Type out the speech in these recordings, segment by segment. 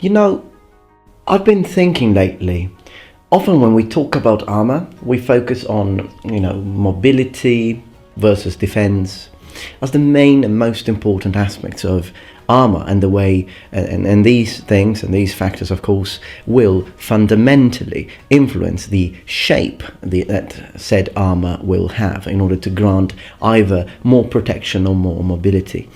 You know, I've been thinking lately, often when we talk about armor, we focus on, mobility versus defense as the main and most important aspects of armor, and the way, and these things and these factors, of course, will fundamentally influence the shape that said armor will have in order to grant either more protection or more mobility.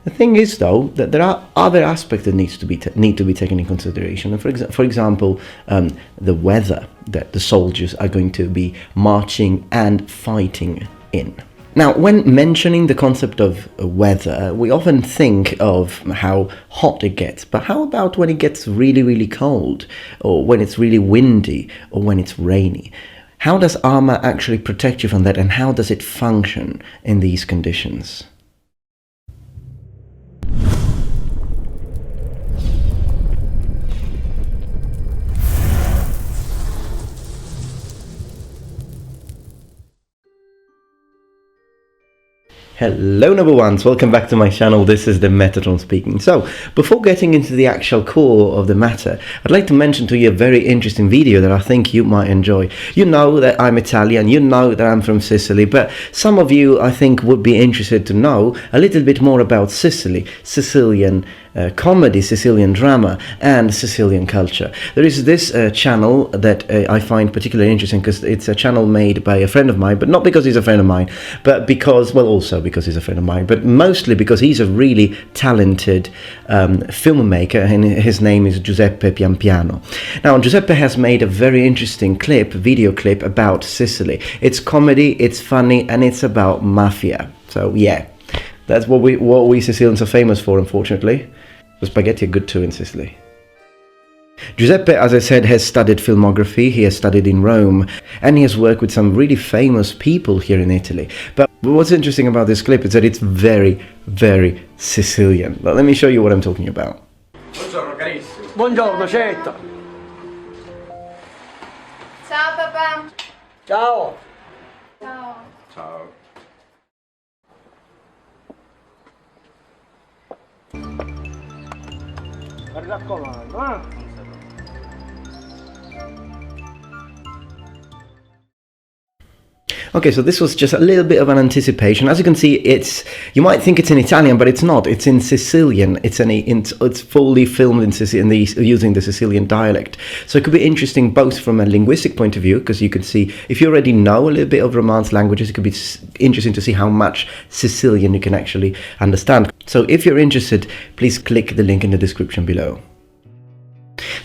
The thing is, though, that there are other aspects that need to be taken in consideration. And for example, the weather that the soldiers are going to be marching and fighting in. Now, when mentioning the concept of weather, we often think of how hot it gets. But how about when it gets really, really cold, or when it's really windy, or when it's rainy? How does armor actually protect you from that, and how does it function in these conditions? Hello number ones, welcome back to my channel. This is the Metatron speaking. So, before getting into the actual core of the matter, I'd like to mention to you a very interesting video that I think you might enjoy. You know that I'm Italian, you know that I'm from Sicily, but some of you, I think, would be interested to know a little bit more about Sicily, Sicilian comedy, Sicilian drama, and Sicilian culture. There is this channel that I find particularly interesting because it's a channel made by a friend of mine, but not because he's a friend of mine, but because, well, also because he's a friend of mine, but mostly because he's a really talented filmmaker, and his name is Giuseppe Piano. Now, Giuseppe has made a very interesting video clip about Sicily. It's comedy, it's funny, and it's about mafia. So yeah, that's what we Sicilians are famous for, unfortunately. The spaghetti are good too in Sicily. Giuseppe, as I said, has studied filmography, he has studied in Rome, and he has worked with some really famous people here in Italy. But what's interesting about this clip is that it's very, very Sicilian. But let me show you what I'm talking about. Buongiorno carissimo. Buongiorno, certo. Ciao papà. Ciao. Ciao. Ciao. Mi raccomando, eh? Okay, so this was just a little bit of an anticipation. As you can see, you might think it's in Italian, but it's not. It's in Sicilian. It's fully filmed in Sicilian, using the Sicilian dialect. So it could be interesting both from a linguistic point of view, because you can see, if you already know a little bit of Romance languages, it could be interesting to see how much Sicilian you can actually understand. So if you're interested, please click the link in the description below.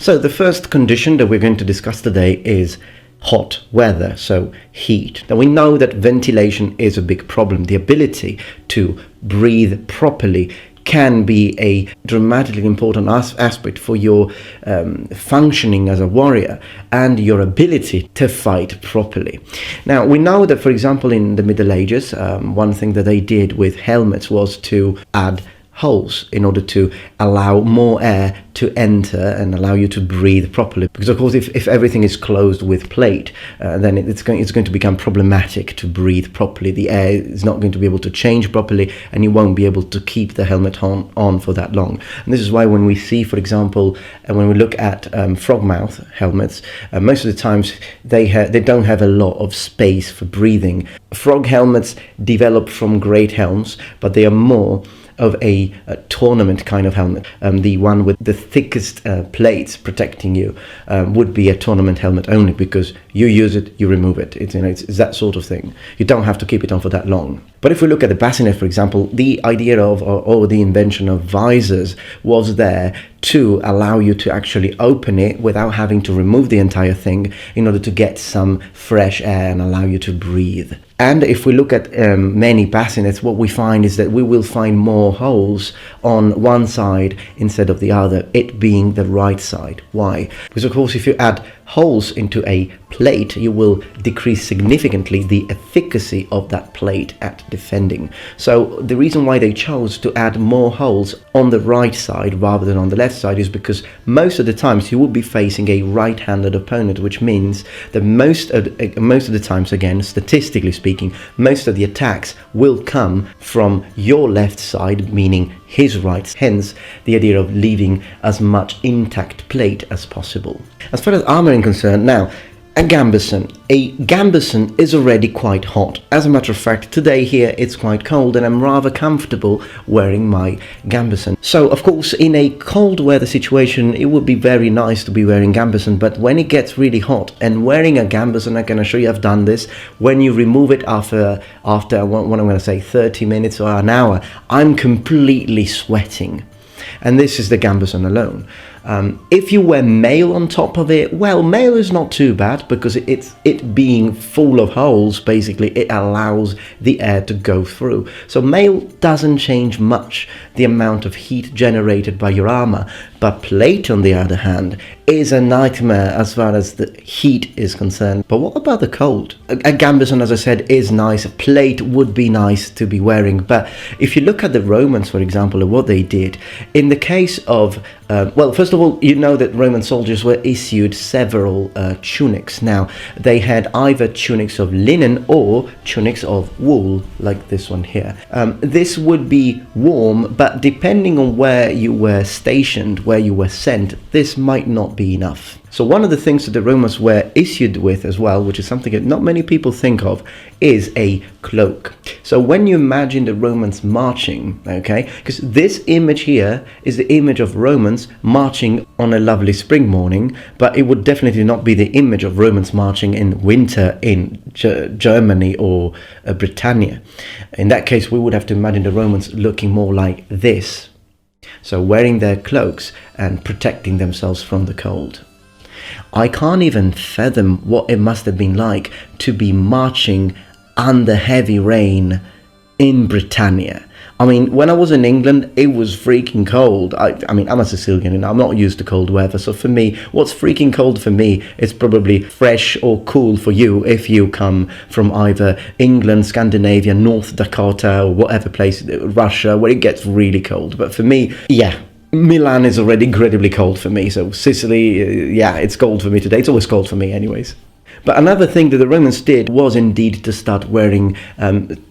So the first condition that we're going to discuss today is hot weather, so heat. Now we know that ventilation is a big problem. The ability to breathe properly can be a dramatically important aspect for your functioning as a warrior and your ability to fight properly. Now we know that, for example, in the Middle Ages, one thing that they did with helmets was to add holes in order to allow more air to enter and allow you to breathe properly, because of course if everything is closed with plate, then it's going to become problematic to breathe properly. The air is not going to be able to change properly, and you won't be able to keep the helmet on for that long. And this is why when we see, for example, when we look at frogmouth helmets, most of the times they don't have a lot of space for breathing. Frog helmets develop from great helms, but they are more of a tournament kind of helmet. The one with the thickest plates protecting you would be a tournament helmet only, because you use it, you remove it. It's that sort of thing. You don't have to keep it on for that long. But if we look at the bassinet, for example, the idea of, or the invention of visors was there to allow you to actually open it without having to remove the entire thing, in order to get some fresh air and allow you to breathe. And if we look at many bassinets, what we find is that we will find more holes on one side instead of the other, it being the right side. Why? Because of course if you add holes into a plate, you will decrease significantly the efficacy of that plate at defending. So the reason why they chose to add more holes on the right side rather than on the left side is because most of the times you will be facing a right-handed opponent, which means that most of the times, again, statistically speaking, most of the attacks will come from your left side, meaning his rights, hence the idea of leaving as much intact plate as possible. As far as armouring concerned, now, a gambeson is already quite hot. As a matter of fact, today here it's quite cold and I'm rather comfortable wearing my gambeson. So of course in a cold weather situation it would be very nice to be wearing gambeson, but when it gets really hot and wearing a gambeson, I can assure you I've done this, when you remove it after what I'm going to say 30 minutes or an hour, I'm completely sweating. And this is the gambeson alone. If you wear mail on top of it, well, mail is not too bad because it being full of holes, basically, it allows the air to go through. So mail doesn't change much the amount of heat generated by your armor, but plate, on the other hand, is a nightmare as far as the heat is concerned. But what about the cold? A gambeson, as I said, is nice. A plate would be nice to be wearing. But if you look at the Romans, for example, and what they did, in the case of, well, first of all, you know that Roman soldiers were issued several tunics. Now, they had either tunics of linen or tunics of wool, like this one here. This would be warm, but depending on where you were stationed, where you were sent, this might not be enough. So one of the things that the Romans were issued with as well, which is something that not many people think of, is a cloak. So when you imagine the Romans marching, okay, because this image here is the image of Romans marching on a lovely spring morning, but it would definitely not be the image of Romans marching in winter in Germany or Britannia. In that case, we would have to imagine the Romans looking more like this. So wearing their cloaks and protecting themselves from the cold. I can't even fathom what it must have been like to be marching under heavy rain in Britannia. I mean, when I was in England, it was freaking cold. I mean, I'm a Sicilian and I'm not used to cold weather. So for me, what's freaking cold for me is probably fresh or cool for you if you come from either England, Scandinavia, North Dakota, or whatever place, Russia, where it gets really cold. But for me, yeah, Milan is already incredibly cold for me. So Sicily, yeah, it's cold for me today. It's always cold for me anyways. But another thing that the Romans did was indeed to start wearing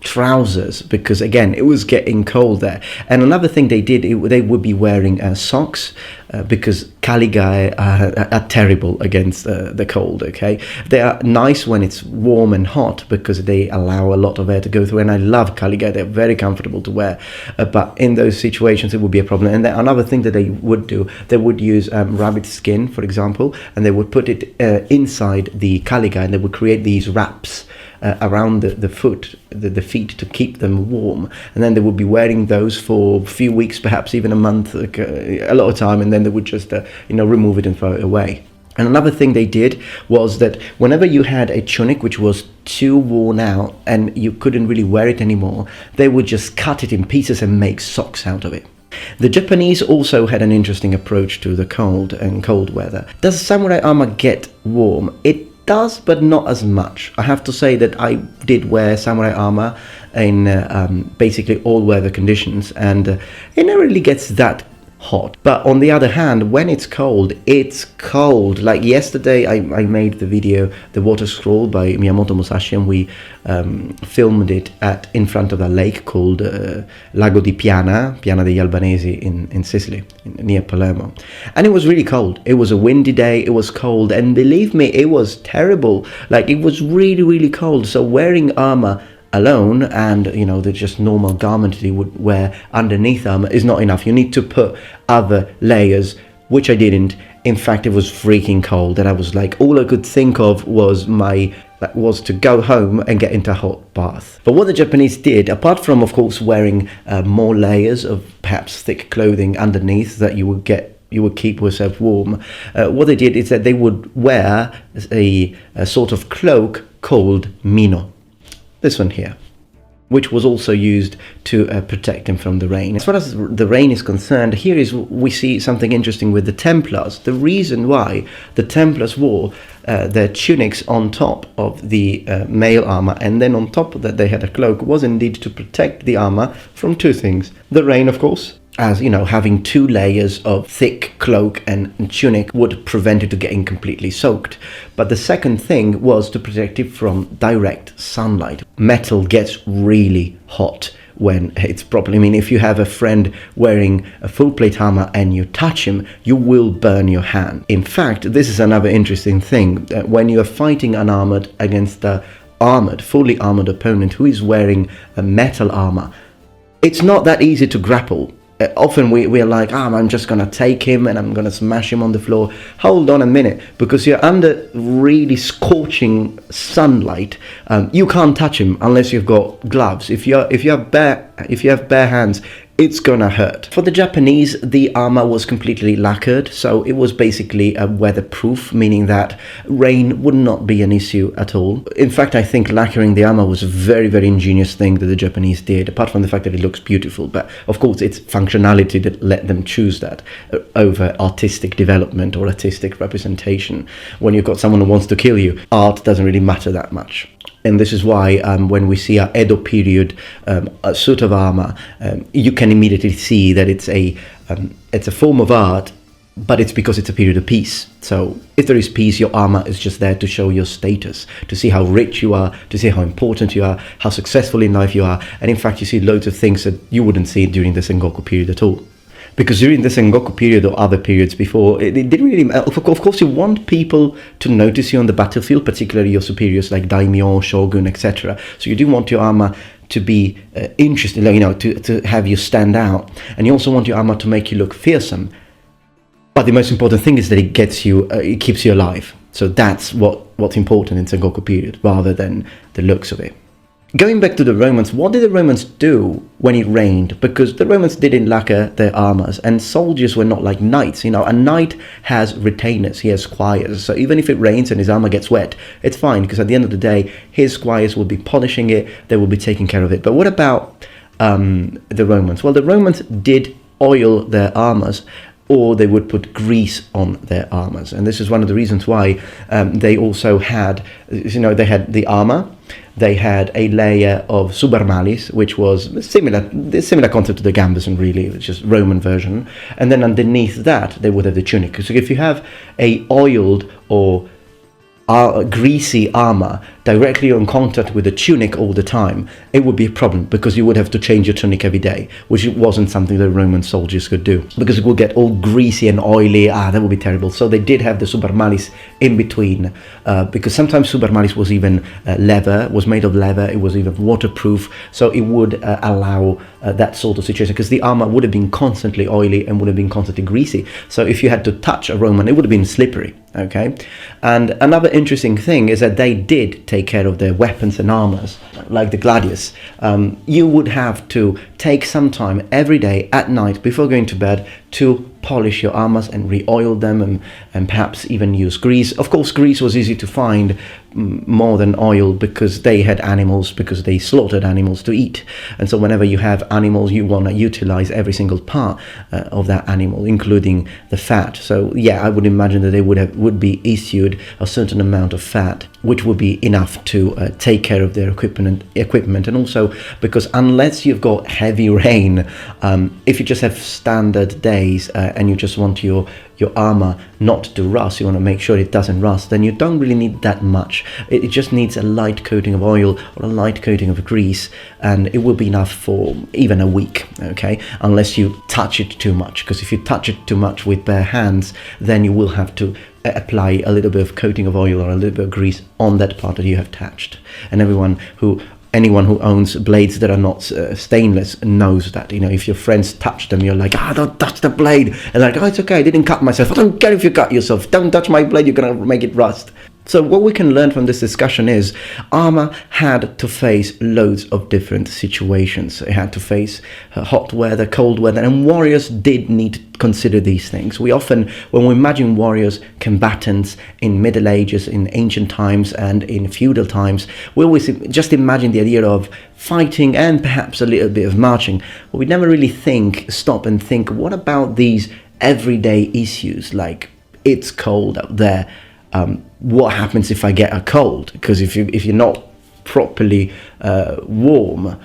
trousers, because again it was getting cold there. And another thing they did, they would be wearing socks, because caligae are terrible against the cold. Okay, they are nice when it's warm and hot because they allow a lot of air to go through, and I love caligae. They're very comfortable to wear, but in those situations it would be a problem. And then another thing that they would do, they would use rabbit skin, for example, and they would put it inside the caligae, and they would create these wraps around the feet to keep them warm, and then they would be wearing those for a few weeks, perhaps even a month, a lot of time, and then they would just remove it and throw it away. And another thing they did was that whenever you had a tunic which was too worn out and you couldn't really wear it anymore, they would just cut it in pieces and make socks out of it. The Japanese also had an interesting approach to the cold and cold weather. Does samurai armor get warm? It does, but not as much. I have to say that I did wear samurai armor in basically all weather conditions, and it never really gets that hot. But on the other hand, when it's cold, it's cold. Like yesterday I made the video The Water Scroll by Miyamoto Musashi, and we filmed it in front of a lake called Lago di Piana degli Albanesi in Sicily, near Palermo. And it was really cold. It was a windy day, it was cold, and believe me, it was terrible. Like, it was really, really cold. So wearing armor alone and the just normal garment you would wear underneath armor is not enough. You need to put other layers, which I didn't. In fact, it was freaking cold, and I was like, all I could think of was to go home and get into a hot bath. But what the Japanese did, apart from of course wearing more layers of perhaps thick clothing underneath that you would keep yourself warm, what they did is that they would wear a sort of cloak called mino. This one here, which was also used to protect him from the rain. As far as the rain is concerned, we see something interesting with the Templars. The reason why the Templars wore their tunics on top of the mail armor, and then on top of that they had a cloak, was indeed to protect the armor from two things. The rain, of course, as having two layers of thick cloak and tunic would prevent it to getting completely soaked. But the second thing was to protect it from direct sunlight. Metal gets really hot when it's properly. I mean, if you have a friend wearing a full plate armor and you touch him, you will burn your hand. In fact, this is another interesting thing. When you are fighting unarmored against a fully armored opponent who is wearing a metal armor, it's not that easy to grapple. Often we're like, I'm just going to take him and I'm going to smash him on the floor. Hold on a minute, because you're under really scorching sunlight. You can't touch him unless you've got gloves. If you have bare hands, it's gonna hurt. For the Japanese, the armor was completely lacquered, so it was basically weatherproof, meaning that rain would not be an issue at all. In fact, I think lacquering the armor was a very, very ingenious thing that the Japanese did, apart from the fact that it looks beautiful. But of course, it's functionality that let them choose that over artistic development or artistic representation. When you've got someone who wants to kill you, art doesn't really matter that much. And this is why when we see a Edo period a suit of armor, you can immediately see that it's a form of art, but it's because it's a period of peace. So if there is peace, your armor is just there to show your status, to see how rich you are, to see how important you are, how successful in life you are. And in fact, you see loads of things that you wouldn't see during the Sengoku period at all. Because during the Sengoku period or other periods before, it didn't really... Of course, you want people to notice you on the battlefield, particularly your superiors like daimyo, shogun, etc. So you do want your armor to be interesting, to have you stand out. And you also want your armor to make you look fearsome. But the most important thing is that it keeps you alive. So that's what's important in Sengoku period, rather than the looks of it. Going back to the Romans, what did the Romans do when it rained? Because the Romans didn't lacquer their armors, and soldiers were not like knights. A knight has retainers, he has squires. So even if it rains and his armor gets wet, it's fine, because at the end of the day, his squires will be polishing it, they will be taking care of it. But what about the Romans? Well, the Romans did oil their armors, or they would put grease on their armors. And this is one of the reasons why they also had, they had the armor, they had a layer of subarmalis, which was similar concept to the gambeson, really, it's just Roman version. And then underneath that, they would have the tunic. So if you have a oiled or greasy armor directly in contact with the tunic all the time, it would be a problem, because you would have to change your tunic every day, which wasn't something that Roman soldiers could do, because it would get all greasy and oily. That would be terrible. So they did have the subarmalis in between, because sometimes subarmalis was even was made of leather, it was even waterproof, so it would allow that sort of situation, because the armor would have been constantly oily and would have been constantly greasy. So if you had to touch a Roman, it would have been slippery. Okay, and another interesting thing is that they did take care of their weapons and armors, like the gladius. You would have to take some time every day at night before going to bed to polish your armors and re-oil them, and perhaps even use grease. Of course, grease was easy to find more than oil, because they had animals, because they slaughtered animals to eat. And so whenever you have animals, you want to utilize every single part of that animal, including the fat. So yeah, I would imagine that they would be issued a certain amount of fat, which would be enough to take care of their equipment. And also because unless you've got heavy rain, if you just have standard days and you just want your armor not to rust, you want to make sure it doesn't rust, then you don't really need that much. It just needs a light coating of oil or a light coating of grease, and it will be enough for even a week, okay? Unless you touch it too much, because if you touch it too much with bare hands, then you will have to apply a little bit of coating of oil or a little bit of grease on that part that you have touched. And anyone who owns blades that are not stainless knows that. If your friends touch them, you're like, don't touch the blade. And like, it's okay, I didn't cut myself. I don't care if you cut yourself. Don't touch my blade, you're gonna make it rust. So what we can learn from this discussion is armor had to face loads of different situations. It had to face hot weather, cold weather, and warriors did need to consider these things. We often, when we imagine warriors, combatants in Middle Ages, in ancient times, and in feudal times, we always just imagine the idea of fighting and perhaps a little bit of marching. But we never really stop and think, what about these everyday issues, like it's cold out there? What happens if I get a cold? Because if you're not properly warm,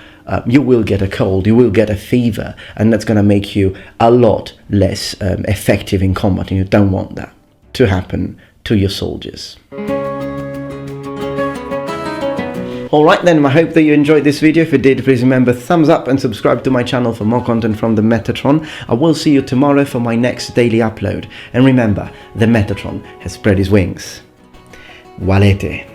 you will get a cold, you will get a fever, and that's going to make you a lot less effective in combat, and you don't want that to happen to your soldiers. Alright then, I hope that you enjoyed this video. If you did, please remember thumbs up and subscribe to my channel for more content from the Metatron. I will see you tomorrow for my next daily upload. And remember, the Metatron has spread his wings. Valete.